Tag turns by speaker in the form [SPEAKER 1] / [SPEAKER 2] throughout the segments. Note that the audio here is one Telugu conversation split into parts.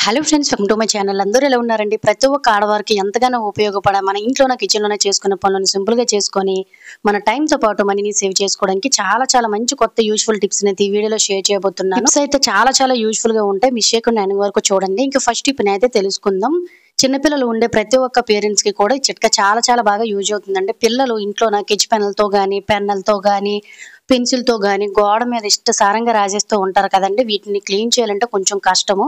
[SPEAKER 1] Hello friends, welcome to my channel. అందరూ ఎలా ఉన్నారండి? ప్రతి ఒక్క ఆడవారికి ఎంతగానో ఉపయోగపడే మన ఇంట్లోనే కిచెన్లోనే చేసుకునే పనులను సింపుల్గా చేసుకొని మన టైంతో పాటు మనీని సేవ్ చేసుకోవడానికి చాలా మంచి కొత్త యూస్ఫుల్ టిప్స్ అయితే ఈ వీడియోలో షేర్ చేయబోతున్నాను. టిప్స్ అయితే చాలా యూస్ఫుల్ గా ఉంటాయి. మిస్ చేయకుండా ఎండింగ్ వరకు చూడండి. ఇంకా ఫస్ట్ టిప్ అయితే తెలుసుకుందాం. చిన్నపిల్లలు ఉండే ప్రతి ఒక్క పేరెంట్స్ కి కూడా ఈ చిట్కా చాలా బాగా యూజ్ అవుతుందండి. పిల్లలు ఇంట్లో కిచ్ పెన్నులతో గానీ, పెన్నులతో గానీ, పెన్సిల్ తో గానీ గోడ మీద ఇష్టసారంగా రాజేస్తూ ఉంటారు కదండి. వీటిని క్లీన్ చేయాలంటే కొంచెం కష్టము.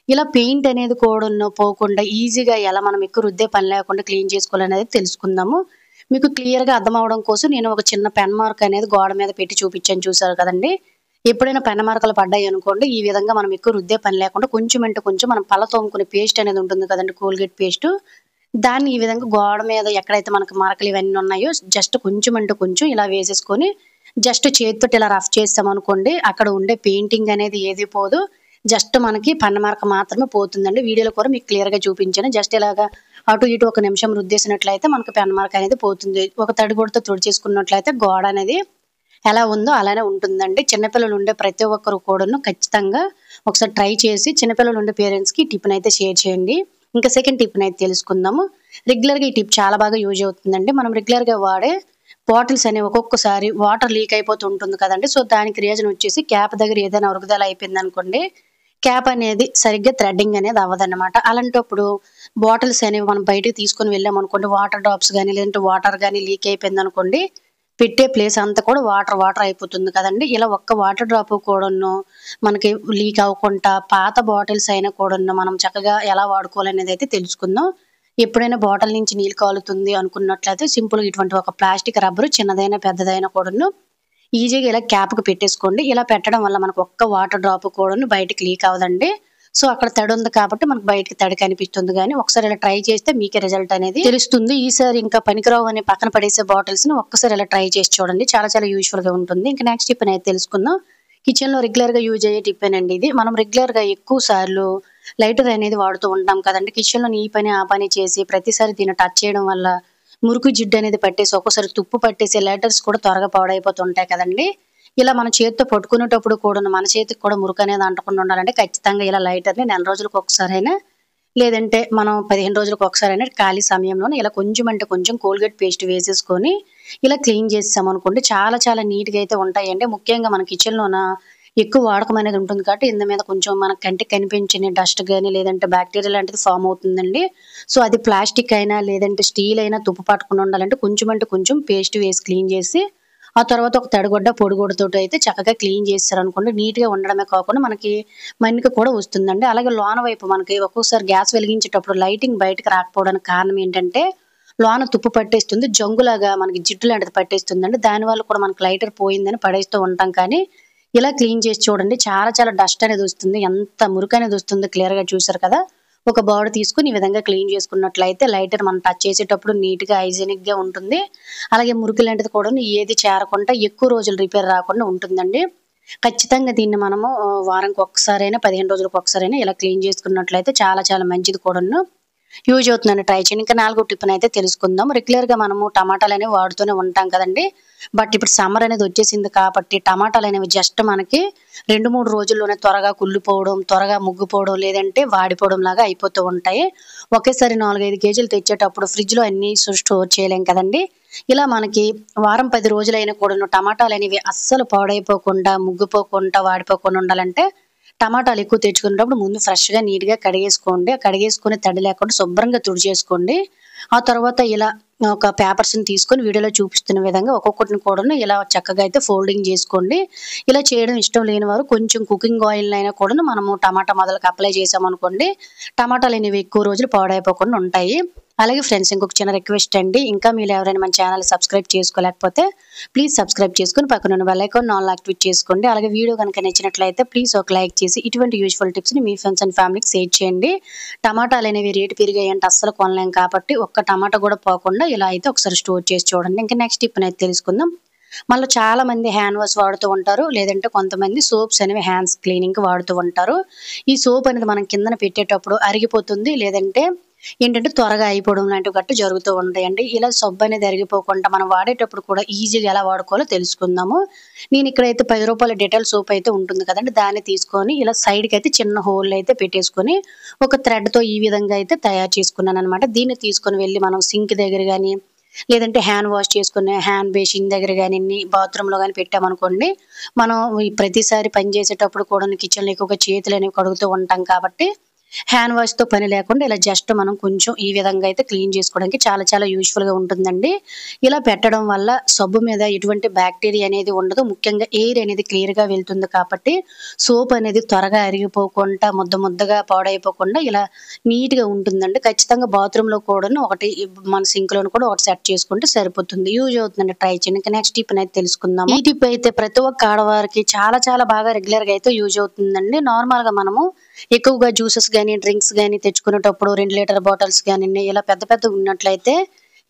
[SPEAKER 1] ఇలా పెయింట్ అనేది కూడా పోకుండా ఈజీగా ఎలా మనం ఎక్కువ రుద్దే పని లేకుండా క్లీన్ చేసుకోవాలనేది తెలుసుకుందాము. మీకు క్లియర్‌గా అర్థం అవ్వడం కోసం నేను ఒక చిన్న పెన్ మార్క్ అనేది గోడ మీద పెట్టి చూపించాను, చూసారు కదండీ. ఎప్పుడైనా పెన్ మార్కులు పడ్డాయనుకోండి, ఈ విధంగా మనం ఎక్కువ రుద్దే పని లేకుండా కొంచెం అంటే కొంచెం మనం పళ్ళ తోముకునే పేస్ట్ అనేది ఉంటుంది కదండీ, కోల్గేట్ పేస్టు. దాన్ని ఈ విధంగా గోడ మీద ఎక్కడైతే మనకు మరకలు ఇవన్నీ ఉన్నాయో జస్ట్ కొంచెం అంటే కొంచెం ఇలా వేసేసుకొని జస్ట్ చేతితోటి ఇలా రఫ్ చేసామనుకోండి, అక్కడ ఉండే పెయింటింగ్ అనేది ఏది పోదు. జస్ట్ మనకి పన్ను మరక మాత్రమే పోతుందండి. వీడియోలో కూడా మీకు క్లియర్‌గా చూపించాను. జస్ట్ ఇలాగా అటు ఇటు ఒక నిమిషం రుద్దేసినట్లయితే మనకు పెన్ను మరక అనేది పోతుంది. ఒక తడిగుడ్డతో తుడిచేసుకున్నట్లయితే గోడ అనేది ఎలా ఉందో అలానే ఉంటుందండి. చిన్నపిల్లలు ఉండే ప్రతి ఒక్కరు కూడాను ఖచ్చితంగా ఒకసారి ట్రై చేసి చిన్నపిల్లలు ఉండే పేరెంట్స్‌కి ఈ టిప్‌ని అయితే షేర్ చేయండి. ఇంకా సెకండ్ టిప్‌ని అయితే తెలుసుకుందాము. రెగ్యులర్‌గా ఈ టిప్ చాలా బాగా యూజ్ అవుతుందండి. మనం రెగ్యులర్‌గా వాడే బాటిల్స్ అనేవి ఒక్కొక్కసారి వాటర్ లీక్ అయిపోతూ ఉంటుంది కదండీ. సో, దానికి రీజన్ వచ్చేసి క్యాప్ దగ్గర ఏదైనా అరుగుదల అయిపోయిందనుకోండి, క్యాప్ అనేది సరిగ్గా థ్రెడ్డింగ్ అనేది అవ్వదన్నమాట. అలాంటప్పుడు బాటిల్స్ అనేవి మనం బయటికి తీసుకొని వెళ్ళామనుకోండి, వాటర్ డ్రాప్స్ గానీ, లేదంటే వాటర్ గానీ లీక్ అయిపోయిందనుకోండి, పెట్టే ప్లేస్ అంతా కూడా వాటర్ అయిపోతుంది కదండీ. ఇలా ఒక్క వాటర్ డ్రాప్ కూడాను మనకి లీక్ అవ్వకుండా పాత బాటిల్స్ అయినా కూడాను మనం చక్కగా ఎలా వాడుకోవాలనేది అయితే తెలుసుకుందాం. ఎప్పుడైనా బాటిల్ నుంచి నీళ్ళు కాలుతుంది అనుకున్నట్లయితే సింపుల్‌గా ఇటువంటి ఒక ప్లాస్టిక్ రబ్బరు చిన్నదైనా, పెద్దదైనా కూడాను ఈజీగా ఇలా క్యాప్‌కి పెట్టేసుకోండి. ఇలా పెట్టడం వల్ల మనకు ఒక్క వాటర్ డ్రాప్ కూడాను బయటికి లీక్ అవ్వదండి. సో, అక్కడ తడి ఉంది కాబట్టి మనకు బయటికి తడి కనిపిస్తుంది గానీ, ఒకసారి ఇలా ట్రై చేస్తే మీకే రిజల్ట్ అనేది తెలుస్తుంది. ఈసారి ఇంకా పనికిరావు అని పక్కన పడేసే బాటిల్స్‌ని ఒక్కసారి ఇలా ట్రై చేసి చూడండి. చాలా యూజ్‌ఫుల్‌గా ఉంటుంది. ఇంకా నెక్స్ట్ టిప్ అనేది తెలుసుకుందాం. కిచెన్‌లో రెగ్యులర్‌గా యూజ్ అయ్యే టిప్పేనండి ఇది. మనం రెగ్యులర్‌గా ఎక్కువ సార్లు లైటర్ అనేది వాడుతూ ఉంటాం కదండీ. కిచెన్‌లో ఈ పని, ఆ పని చేసి ప్రతిసారి దీన్ని టచ్ చేయడం వల్ల మురికి జిడ్డు అనేది పట్టేసి ఒక్కోసారి తుప్పు పట్టేసి లైటర్స్ కూడా త్వరగా పాడైపోతుంటాయి కదండీ. ఇలా మన చేత్తో పట్టుకునేటప్పుడు కూడాను మన చేతికి కూడా మురికి అనేది అంటకుండా ఉండాలంటే ఖచ్చితంగా ఇలా లైటర్‌ని నెల రోజులకు ఒకసారైనా, లేదంటే మనం 15 రోజులకు ఒకసారైనా ఖాళీ సమయంలోనే ఇలా కొంచెం అంటే కొంచెం కోల్గేట్ పేస్ట్ వేసేసుకొని ఇలా క్లీన్ చేసేసామనుకోండి, చాలా నీట్‌గా అయితే ఉంటాయండి. ముఖ్యంగా మన కిచెన్‌లోన ఎక్కువ వాడకం అనేది ఉంటుంది కాబట్టి ఇందు మీద కొంచెం మన కంటికి కనిపించని డస్ట్ గాని, లేదంటే బాక్టీరియా లాంటిది ఫార్మ్ అవుతుందండి. సో, అది ప్లాస్టిక్ అయినా, లేదంటే స్టీల్ అయినా తుప్పు పట్టకుండా ఉండాలంటే కొంచెం అంటే కొంచెం పేస్ట్ వేసి క్లీన్ చేసి, ఆ తర్వాత ఒక తడిగుడ్డ, పొడిగుడ్డతోటి అయితే చక్కగా క్లీన్ చేసేసారనుకోండి, నీట్‌గా ఉండడమే కాకుండా మనకి మన్నిక కూడా వస్తుందండి. అలాగే లోన వైపు మనకి ఒక్కొక్కసారి గ్యాస్ వెలిగించేటప్పుడు లైటింగ్ బయటకి రాకపోవడానికి కారణం ఏంటంటే, లోన తుప్పు పట్టేస్తుంది. జంగులాగా మనకి జిడ్డు లాంటిది పట్టేస్తుందండి. దానివల్ల కూడా మనకు లైటర్ పోయిందని పడేస్తూ ఉంటాం. కానీ ఇలా క్లీన్ చేసి చూడండి, చాలా డస్ట్ అనేది వస్తుంది. ఎంత మురికనేది వస్తుందో క్లియర్‌గా చూసారు కదా. ఒక బౌల్ తీసుకొని ఈ విధంగా క్లీన్ చేసుకున్నట్లయితే లైటర్ మనం టచ్ చేసేటప్పుడు నీట్‌గా హైజీనిక్‌గా ఉంటుంది. అలాగే మురికి లాంటిది కూడాను ఏది చేరకుండా ఎక్కువ రోజులు రిపేర్ రాకుండా ఉంటుందండి. ఖచ్చితంగా దీన్ని మనము వారానికి ఒక్కసారైనా, 15 రోజులకు ఒకసారైనా ఇలా క్లీన్ చేసుకున్నట్లయితే చాలా మంచిది కూడాను. యూజ్ అవుతుందండి. ట్రై చేయండి. ఇంకా నాలుగో టిప్‌నైతే తెలుసుకుందాం. రెగ్యులర్‌గా మనము టమాటాలనేవి వాడుతూనే ఉంటాం కదండీ. బట్ ఇప్పుడు సమ్మర్ అనేది వచ్చేసింది కాబట్టి టమాటాలనేవి జస్ట్ మనకి 2, 3 రోజుల్లోనే త్వరగా కుళ్ళిపోవడం, త్వరగా ముగ్గిపోవడం, లేదంటే వాడిపోవడం లాగా అయిపోతూ ఉంటాయి. ఒకేసారి 4, 5 కేజీలు తెచ్చేటప్పుడు ఫ్రిడ్జ్‌లో అన్నీ స్టోర్ చేయలేం కదండీ. ఇలా మనకి వారం 10 రోజులైనా కూడాను టమాటాలనేవి అస్సలు పాడైపోకుండా, ముగ్గిపోకుండా, వాడిపోకుండా ఉండాలంటే టమాటాలు ఎక్కువ తెచ్చుకునేటప్పుడు ముందు ఫ్రెష్‌గా నీట్‌గా కడిగేసుకోండి. కడిగేసుకొని తడి లేకుండా శుభ్రంగా తుడిచేసుకోండి. ఆ తర్వాత ఇలా ఒక పేపర్స్‌ని తీసుకొని వీడియోలో చూపిస్తున్న విధంగా ఒక్కొక్కటిని కూడాను ఇలా చక్కగా అయితే ఫోల్డింగ్ చేసుకోండి. ఇలా చేయడం ఇష్టం లేని వారు కొంచెం కుకింగ్ ఆయిల్‌నైనా కూడాను మనము టమాటా మొదలకి అప్లై చేసామనుకోండి, టమాటాలనేవి ఎక్కువ రోజులు పాడైపోకుండా ఉంటాయి. అలాగే ఫ్రెండ్స్, ఇంకొక చిన్న రిక్వెస్ట్ అండి. ఇంకా మీరు ఎవరైనా మన ఛానెల్‌ని సబ్స్క్రైబ్ చేసుకోలేకపోతే ప్లీజ్ సబ్స్క్రైబ్ చేసుకొని పక్కనున్న బెల్ ఐకాన్ ఆల్ యాక్టివేట్ చేసుకోండి. అలాగే వీడియో గనుక నచ్చినట్లయితే ప్లీజ్ ఒక లైక్ చేసి ఇటువంటి యూజ్‌ఫుల్ టిప్స్‌ని మీ ఫ్రెండ్స్ అండ్ ఫ్యామిలీకి షేర్ చేయండి. టమాటాలనేవి రేటు పెరిగాయంటే అస్సలు కొనలేం కాబట్టి ఒక్క టమాటా కూడా పోకుండా ఇలా అయితే ఒకసారి స్టోర్ చేసి చూడండి. ఇంకా నెక్స్ట్ టిప్‌నైతే తెలుసుకుందాం. మనలో చాలా మంది హ్యాండ్ వాష్ వాడుతూ ఉంటారు. లేదంటే కొంతమంది సోప్స్ అనేవి హ్యాండ్స్ క్లీనింగ్‌కి వాడుతూ ఉంటారు. ఈ సోప్ అనేది మనం కిందన పెట్టేటప్పుడు అరిగిపోతుంది. లేదంటే ఏంటంటే త్వరగా అయిపోవడం లాంటివి గట్టా జరుగుతూ ఉంటాయండి. ఇలా సబ్బు అనేది అరిగిపోకుండా మనం వాడేటప్పుడు కూడా ఈజీగా ఎలా వాడుకోవాలో తెలుసుకుందాము. నేను ఇక్కడైతే రూ. 10 డెటాల్ సోప్ అయితే ఉంటుంది కదండీ! దాన్ని తీసుకొని ఇలా సైడ్‌కైతే చిన్న హోల్‌లయితే పెట్టేసుకొని, ఒక థ్రెడ్‌తో ఈ విధంగా అయితే తయారు చేసుకున్నాననమాట. దీన్ని తీసుకొని వెళ్లి మనం సింక్ దగ్గర గాని, లేదంటే హ్యాండ్ వాష్ చేసుకునే హ్యాండ్ బేసిన్ దగ్గర గానియండి, బాత్రూమ్‌లో గాని పెట్టామనుకోండి, మనం ఈ ప్రతిసారి పని చేసేటప్పుడు కూడాను కిచెన్‌లో ఎక్కువగా చేతులనేవి కడుగుతూ ఉంటాం కాబట్టి హ్యాండ్ వాష్‌తో పని లేకుండా ఇలా జస్ట్ మనం కొంచెం ఈ విధంగా అయితే క్లీన్ చేసుకోవడానికి చాలా చాలా యూజ్‌ఫుల్‌గా ఉంటుందండి. ఇలా పెట్టడం వల్ల సబ్బు మీద ఎటువంటి బాక్టీరియా అనేది ఉండదు. ముఖ్యంగా ఎయిర్ అనేది క్లియర్‌గా వెళ్తుంది కాబట్టి సోప్ అనేది త్వరగా అరిగిపోకుండా, ముద్ద ముద్దగా పాడైపోకుండా ఇలా నీట్‌గా ఉంటుందండి. ఖచ్చితంగా బాత్రూమ్‌లో కూడాను ఒకటి మన సింక్‌లోను కూడా ఒకటి సెట్ చేసుకుంటే సరిపోతుంది. యూజ్ అవుతుందండి. ట్రై చేయండి. ఇంకా నెక్స్ట్ టిప్ అయితే తెలుసుకుందాము. ఈ టిప్ అయితే ప్రతి ఒక్క ఆడవారికి చాలా చాలా బాగా రెగ్యులర్‌గా అయితే యూజ్ అవుతుందండి. నార్మల్‌గా మనము ఎక్కువగా జ్యూసెస్ గాని, డ్రింక్స్ గాని తెచ్చుకునేటప్పుడు 2 లీటర్ బాటిల్స్ గానియండి, ఇలా పెద్ద పెద్దవి ఉన్నట్లయితే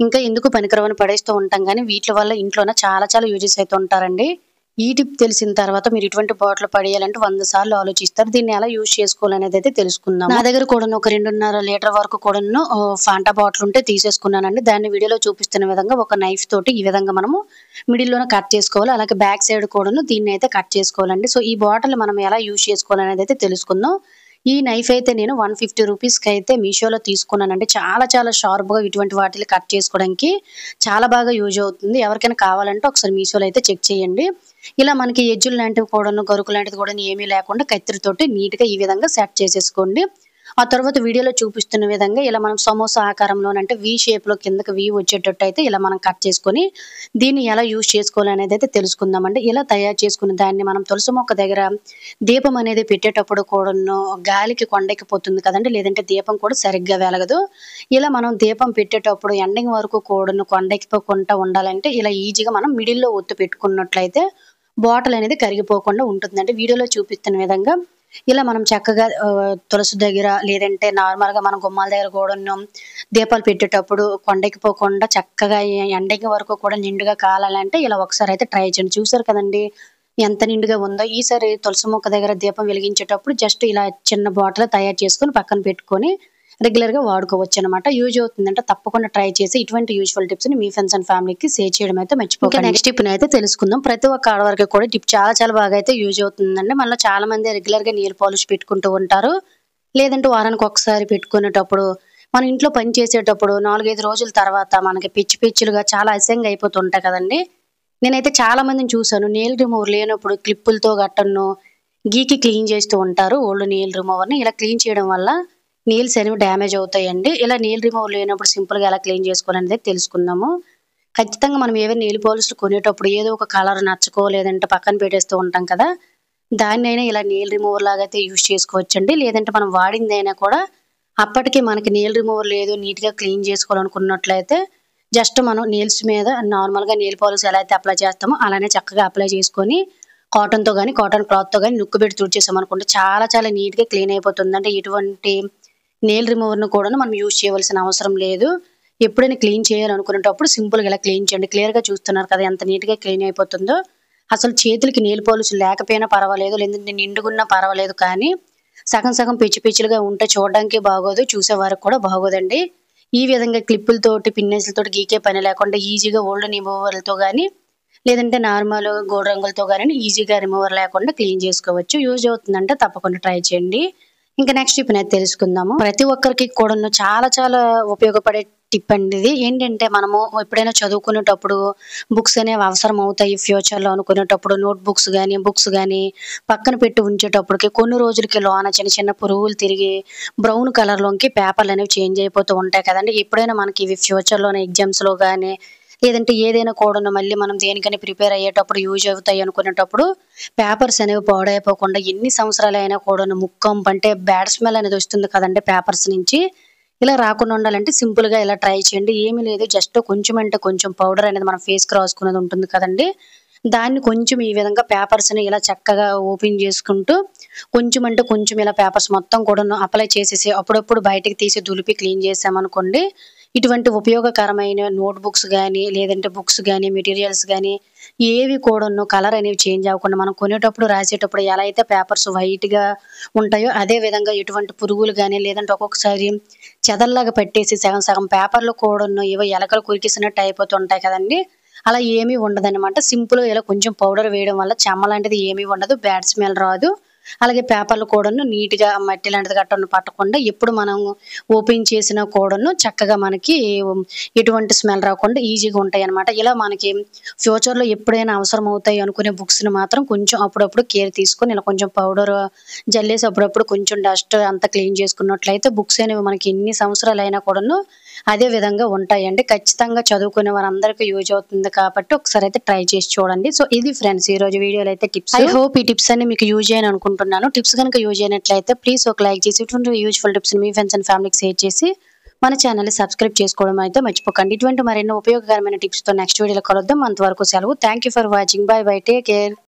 [SPEAKER 1] ఇంకా ఎందుకు పనికిరావని పడేస్తూ ఉంటాం గానీ, వీట్లి వల్ల ఇంట్లోనే చాలా చాలా యూజెస్ అయితే ఉంటారండి. ఈ టిప్ తెలిసిన తర్వాత మీరు ఇటువంటి బాటిల్ పడేయాలంటే 100 సార్లు ఆలోచిస్తారు. దీన్ని ఎలా యూజ్ చేసుకోవాలనేదైతే తెలుసుకుందాం. నా దగ్గర కూడాను ఒక 2.5 లీటర్ వరకు కూడాను ఫాంటా బాటిల్ ఉంటే తీసేసుకున్నానండి. దాన్ని వీడియోలో చూపిస్తున్న విధంగా ఒక నైఫ్ తోటి ఈ విధంగా మనము మిడిల్‌లోనే కట్ చేసుకోవాలి. అలాగే బ్యాక్ సైడ్ కూడాను దీన్నైతే కట్ చేసుకోవాలండి. సో, ఈ బాటిల్ మనం ఎలా యూజ్ చేసుకోవాలనేదైతే తెలుసుకుందాం. ఈ నైఫ్ అయితే నేను 150 రూపీస్‌కి అయితే మీషోలో తీసుకున్నానండి. చాలా చాలా షార్ప్‌గా ఇటువంటి వాటిని కట్ చేసుకోవడానికి చాలా బాగా యూజ్ అవుతుంది. ఎవరికైనా కావాలంటే ఒకసారి మీషోలో అయితే చెక్ చేయండి. ఇలా మనకి ఎడ్జులు లాంటివి కూడాను, గరుకు లాంటిది కూడాను ఏమీ లేకుండా కత్తిరితోటి నీట్‌గా ఈ విధంగా సెట్ చేసేసుకోండి. ఆ తర్వాత వీడియోలో చూపిస్తున్న విధంగా ఇలా మనం సమోసా ఆకారంలోనంటే వి షేప్‌లో కిందకి వి వచ్చేటట్టు అయితే ఇలా మనం కట్ చేసుకొని, దీన్ని ఎలా యూజ్ చేసుకోవాలనేదైతే తెలుసుకుందామండి. ఇలా తయారు చేసుకున్న దాన్ని మనం తులసి మొక్క దగ్గర దీపం అనేది పెట్టేటప్పుడు కూడాను గాలికి కొండెక్కిపోతుంది కదండీ! లేదంటే దీపం కూడా సరిగ్గా వెలగదు. ఇలా మనం దీపం పెట్టేటప్పుడు ఎండింగ్ వరకు కూడాను కొండెక్కిపోకుండా ఉండాలంటే ఇలా ఈజీగా మనం మిడిల్‌లో ఒత్తు పెట్టుకున్నట్లయితే బాటిల్ అనేది కరిగిపోకుండా ఉంటుందండి. వీడియోలో చూపిస్తున్న విధంగా ఇలా మనం చక్కగా తులసి దగ్గర లేదంటే నార్మల్‌గా మనం గుమ్మాల దగ్గర కూడాను దీపాలు పెట్టేటప్పుడు కొండెక్కిపోకుండా చక్కగా ఎండింగ్ వరకు కూడా నిండుగా కాలాలంటే ఇలా ఒకసారి అయితే ట్రై చేయండి. చూసారు కదండీ! ఎంత నిండుగా ఉందో. ఈసారి తులసి మొక్క దగ్గర దీపం వెలిగించేటప్పుడు జస్ట్ ఇలా చిన్న బాటిల్ తయారు చేసుకొని పక్కన పెట్టుకొని రెగ్యులర్‌గా వాడుకోవచ్చనమాట. యూజ్ అవుతుందంటే తప్పకుండా ట్రై చేసి ఇటువంటి యూజ్‌ఫుల్ టిప్స్‌ని మీ ఫ్రెండ్స్ అండ్ ఫ్యామిలీకి షేర్ చేయడం అయితే మర్చిపోకండి. నెక్స్ట్ టిప్‌నైతే తెలుసుకుందాం. ప్రతి ఒక్క ఆడవారికి కూడా టిప్ చాలా చాలా బాగా అయితే యూజ్ అవుతుందండి. మళ్ళీ చాలా మంది రెగ్యులర్‌గా నెయిల్ పాలిష్ పెట్టుకుంటూ ఉంటారు. లేదంటే వారానికి ఒకసారి పెట్టుకునేటప్పుడు మనం ఇంట్లో పని చేసేటప్పుడు 4, 5 రోజుల తర్వాత మనకి పిచ్చి పిచ్చులుగా చాలా అసహ్యంగా అయిపోతుంటాయి కదండీ! నేనైతే చాలా మందిని చూసాను. నెయిల్ రిమూవర్ లేనప్పుడు క్లిప్పులతో గట్టను గీకి క్లీన్ చేస్తూ ఉంటారు. ఓల్డ్ నెయిల్ రిమూవర్‌ని ఇలా క్లీన్ చేయడం వల్ల నెయిల్స్ అనేవి డ్యామేజ్ అవుతాయండి. ఇలా నెయిల్ రిమూవర్ లేనప్పుడు సింపుల్‌గా ఎలా క్లీన్ చేసుకోవాలనేది తెలుసుకుందాము. ఖచ్చితంగా మనం ఏవైనా నెయిల్ పాలిష్‌లు కొనేటప్పుడు ఏదో ఒక కలర్ నచ్చకో లేదంటే పక్కన పెట్టేస్తూ ఉంటాం కదా! దాన్నైనా ఇలా నెయిల్ రిమూవర్ లాగా అయితే యూజ్ చేసుకోవచ్చండి. లేదంటే మనం వాడిందైనా కూడా అప్పటికి మనకి నెయిల్ రిమూవర్ లేదు నీట్‌గా క్లీన్ చేసుకోవాలనుకున్నట్లయితే జస్ట్ మనం నెయిల్స్ మీద నార్మల్‌గా నెయిల్ పాలిష్ ఎలా అయితే అప్లై చేస్తామో అలానే చక్కగా అప్లై చేసుకొని కాటన్‌తో గాని, కాటన్ క్లాత్‌తో గాని నుక్కు పెట్టి తుడిచేసామనుకోండి చాలా చాలా నీట్‌గా క్లీన్ అయిపోతుంది. అంటే ఎటువంటి నెయిల్ రిమూవర్‌ని కూడాను మనం యూజ్ చేయవలసిన అవసరం లేదు. ఎప్పుడైనా క్లీన్ చేయాలనుకునేటప్పుడు సింపుల్‌గా ఇలా క్లీన్ చేయండి. క్లియర్‌గా చూస్తున్నారు కదా! ఎంత నీట్‌గా క్లీన్ అయిపోతుందో. అసలు చేతులకి నెయిల్ పాలిష్ లేకపోయినా పర్వాలేదు. లేదంటే నిండుగున్నా పర్వాలేదు. కానీ సగం సగం పిచ్చి పిచ్చులుగా ఉంటే చూడడానికి బాగోదు. చూసేవారికి కూడా బాగోదండి. ఈ విధంగా క్లిప్పులతోటి, పిన్నీసులతోటి గీకే పని లేకుండా ఈజీగా ఓల్డ్ రిమూవర్‌లతో గాని, లేదంటే నార్మల్ గోల్డ్ రంగులతో గాని ఈజీగా రిమూవర్ లేకుండా క్లీన్ చేసుకోవచ్చు. యూజ్ అవుతుందంటే తప్పకుండా ట్రై చేయండి. ఇంకా నెక్స్ట్ టిప్‌నైతే తెలుసుకుందాము. ప్రతి ఒక్కరికి కూడాను చాలా చాలా ఉపయోగపడే టిప్ అండి ఇది. ఏంటంటే మనము ఎప్పుడైనా చదువుకునేటప్పుడు బుక్స్ అనేవి అవసరం అవుతాయి ఫ్యూచర్‌లో అనుకునేటప్పుడు నోట్ బుక్స్ గాని, బుక్స్ గాని పక్కన పెట్టి ఉంచేటప్పటికి కొన్ని రోజులకి లోన చిన్న చిన్న పురుగులు తిరిగి బ్రౌన్ కలర్‌లోకి పేపర్‌లనేవి చేంజ్ అయిపోతూ ఉంటాయి కదండీ! ఎప్పుడైనా మనకి ఇవి ఫ్యూచర్‌లోనే ఎగ్జామ్స్‌లో గాని లేదంటే ఏదైనా కూడాను మళ్ళీ మనం దేనికైనా ప్రిపేర్ అయ్యేటప్పుడు యూజ్ అవుతాయి అనుకునేటప్పుడు పేపర్స్ అనేవి పాడైపోకుండా ఎన్ని సంవత్సరాలైనా కూడాను అంటే బ్యాడ్ స్మెల్ అనేది వస్తుంది కదండీ పేపర్స్ నుంచి. ఇలా రాకుండా ఉండాలంటే సింపుల్‌గా ఇలా ట్రై చేయండి. ఏమీ లేదు జస్ట్ కొంచెం అంటే కొంచెం పౌడర్ అనేది మన ఫేస్‌కి రాసుకునేది ఉంటుంది కదండీ! దాన్ని కొంచెం ఈ విధంగా పేపర్స్‌ని ఇలా చక్కగా ఓపెన్ చేసుకుంటూ కొంచెం అంటే కొంచెం ఇలా పేపర్స్ మొత్తం కూడాను అప్లై చేసేసి అప్పుడప్పుడు బయటకి తీసి దులిపి క్లీన్ చేసామనుకోండి ఇటువంటి ఉపయోగకరమైన నోట్ బుక్స్ గానీ, లేదంటే బుక్స్ గానీ, మెటీరియల్స్ గానీ ఏవి కూడాను కలర్ అనేవి చేంజ్ అవ్వకుండా మనం కొనేటప్పుడు, రాసేటప్పుడు ఎలా అయితే పేపర్స్ వైట్‌గా ఉంటాయో, అదే విధంగా ఎటువంటి పురుగులు గానీ, లేదంటే ఒక్కొక్కసారి చెదల్లాగా పట్టేసి సగం సగం పేపర్‌లు కూడాను ఏవో ఎలకలు కొరికేసినట్టు అయిపోతుంటాయి కదండీ! అలా ఏమీ ఉండదనమాట. సింపుల్‌గా ఇలా కొంచెం పౌడర్ వేయడం వల్ల చెమ్మ లాంటిది ఏమీ ఉండదు. బ్యాడ్ స్మెల్ రాదు. అలాగే పేపర్‌లు కూడాను నీట్‌గా మట్టి లాంటిది గట్రా పట్టకుండా ఎప్పుడు మనం ఓపెన్ చేసినా కూడాను చక్కగా మనకి ఎటువంటి స్మెల్ రాకుండా ఈజీగా ఉంటాయన్నమాట. ఇలా మనకి ఫ్యూచర్‌లో ఎప్పుడైనా అవసరమవుతాయి అనుకునే బుక్స్‌ని మాత్రం కొంచెం అప్పుడప్పుడు కేర్ తీసుకొని ఇలా కొంచెం పౌడర్ జల్లేసి అప్పుడప్పుడు కొంచెం డస్ట్ అంతా క్లీన్ చేసుకున్నట్లయితే బుక్స్ అనేవి మనకి ఎన్ని సంవత్సరాలైనా కూడాను అదే విధంగా ఉంటాయండి. ఖచ్చితంగా చదువుకునే వారందరికీ యూజ్ అవుతుంది కాబట్టి ఒకసారైతే ట్రై చేసి చూడండి. సో, ఇది ఫ్రెండ్స్ ఈరోజు వీడియోలో అయితే టిప్స్. ఐ హోప్ ఈ టిప్స్ అన్ని మీకు యూజ్ అయ్యాయి అనుకుంటున్నాను. టిప్స్ గనుక యూజ్ అయినట్లయితే ప్లీజ్ ఒక లైక్ చేసి ఇటువంటి యూజ్‌ఫుల్ టిప్స్‌ని మీ ఫ్రెండ్స్ అండ్ ఫ్యామిలీకి షేర్ చేసి మన ఛానెల్‌ని సబ్స్క్రైబ్ చేసుకోవడం అయితే మర్చిపోకండి. ఇటువంటి మరెన్నో ఉపయోగకరమైన టిప్స్‌తో నెక్స్ట్ వీడియోలో కలుద్దాం. అంతవరకు సెలవు. Thank you for watching. By by. Take care.